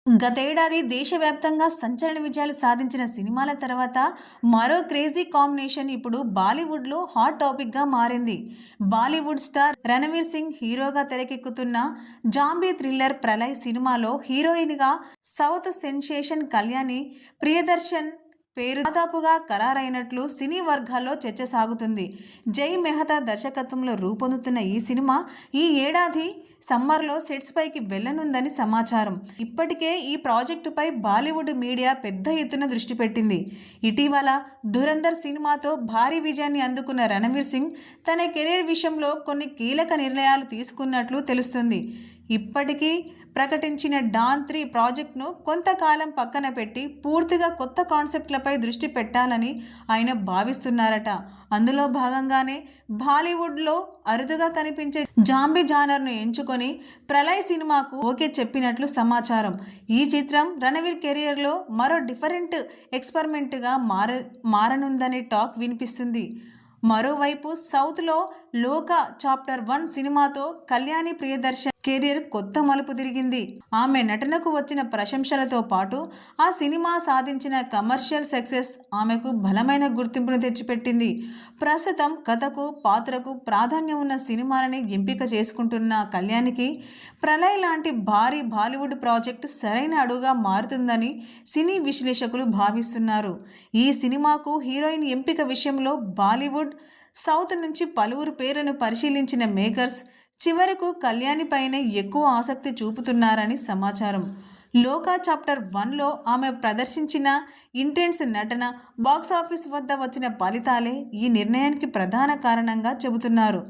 గతేడాది దేశవ్యాప్తంగా సంచలన విజయాలు సాధించిన సినిమాల తర్వాత మరో క్రేజీ కాంబినేషన్ ఇప్పుడు బాలీవుడ్లో హాట్ టాపిక్గా మారింది. బాలీవుడ్ స్టార్ రణవీర్ సింగ్ హీరోగా తెరకెక్కుతున్న జాంబీ థ్రిల్లర్ ప్రళయ్ సినిమాలో హీరోయిన్గా సౌత్ సెన్సేషన్ కళ్యాణి ప్రియదర్శన్ పేరు దాదాపుగా ఖరారైనట్లు సినీ వర్గాల్లో చర్చ సాగుతుంది. జై మెహతా దర్శకత్వంలో రూపొందుతున్న ఈ సినిమా ఈ ఏడాది సమ్మర్లో సెట్స్ పైకి వెళ్లనుందని సమాచారం. ఇప్పటికే ఈ ప్రాజెక్టుపై బాలీవుడ్ మీడియా పెద్ద ఎత్తున దృష్టి పెట్టింది. ఇటీవల ధురంధర్ సినిమాతో భారీ విజయాన్ని అందుకున్న రణవీర్ సింగ్ తన కెరీర్ విషయంలో కొన్ని కీలక నిర్ణయాలు తీసుకున్నట్లు తెలుస్తుంది. ఇప్పటికీ ప్రకటించిన డాన్ 3 ప్రాజెక్ట్ను కొంతకాలం పక్కన పెట్టి పూర్తిగా కొత్త కాన్సెప్ట్లపై దృష్టి పెట్టాలని ఆయన భావిస్తున్నారట. అందులో భాగంగానే బాలీవుడ్లో అరుదుగా కనిపించే జాంబీ జానర్ను ఎంచుకొని ప్రళయ్ సినిమాకు ఓకే చెప్పినట్లు సమాచారం. ఈ చిత్రం రణవీర్ కెరియర్లో మరో డిఫరెంట్ ఎక్స్పెరిమెంట్గా మారనుందనే టాక్ వినిపిస్తుంది. మరోవైపు సౌత్లో లోక చాప్టర్ 1 సినిమాతో కళ్యాణి ప్రియదర్శన్ కెరీర్ కొత్త మలుపు తిరిగింది. ఆమె నటనకు వచ్చిన ప్రశంసలతో పాటు ఆ సినిమా సాధించిన కమర్షియల్ సక్సెస్ ఆమెకు బలమైన గుర్తింపును తెచ్చిపెట్టింది. ప్రస్తుతం కథకు, పాత్రకు ప్రాధాన్యం ఉన్న సినిమాలని ఎంపిక చేసుకుంటున్న కళ్యాణికి ప్రళయ్ లాంటి భారీ బాలీవుడ్ ప్రాజెక్టు సరైన అడుగుగా మారుతుందని సినీ విశ్లేషకులు భావిస్తున్నారు. ఈ సినిమాకు హీరోయిన్ ఎంపిక విషయంలో బాలీవుడ్, సౌత్ నుంచి పలువురు పేర్లను పరిశీలించిన మేకర్స్ చివరకు కళ్యాణి పైనే ఎక్కువ ఆసక్తి చూపుతున్నారని సమాచారం. లోకా చాప్టర్ 1లో ఆమె ప్రదర్శించిన ఇంటెన్స్ నటన, బాక్సాఫీస్ వద్ద వచ్చిన ఫలితాలే ఈ నిర్ణయానికి ప్రధాన కారణంగా చెబుతున్నారు.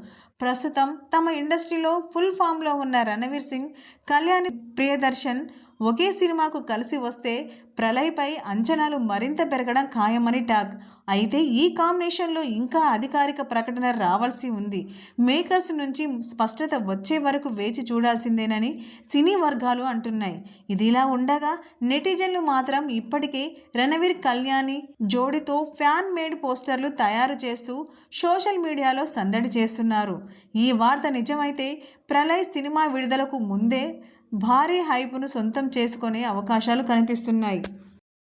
ప్రస్తుతం తమ ఇండస్ట్రీలో ఫుల్ ఫామ్లో ఉన్న రణవీర్ సింగ్, కళ్యాణి ప్రియదర్శన్ ఒకే సినిమాకు కలిసి వస్తే ప్రళయ్పై అంచనాలు మరింత పెరగడం ఖాయమని టాక్. అయితే ఈ కాంబినేషన్లో ఇంకా అధికారిక ప్రకటన రావాల్సి ఉంది. మేకర్స్ నుంచి స్పష్టత వచ్చే వరకు వేచి చూడాల్సిందేనని సినీ వర్గాలు అంటున్నాయి. ఇదిలా ఉండగా నెటిజన్లు మాత్రం ఇప్పటికే రణవీర్, కళ్యాణి జోడీతో ఫ్యాన్ మేడ్ పోస్టర్లు తయారు చేస్తూ సోషల్ మీడియాలో సందడి చేస్తున్నారు. ఈ వార్త నిజమైతే ప్రళయ్ సినిమా విడుదలకు ముందే భారీ హైపును సొంతం చేసుకునే అవకాశాలు కనిపిస్తున్నాయి.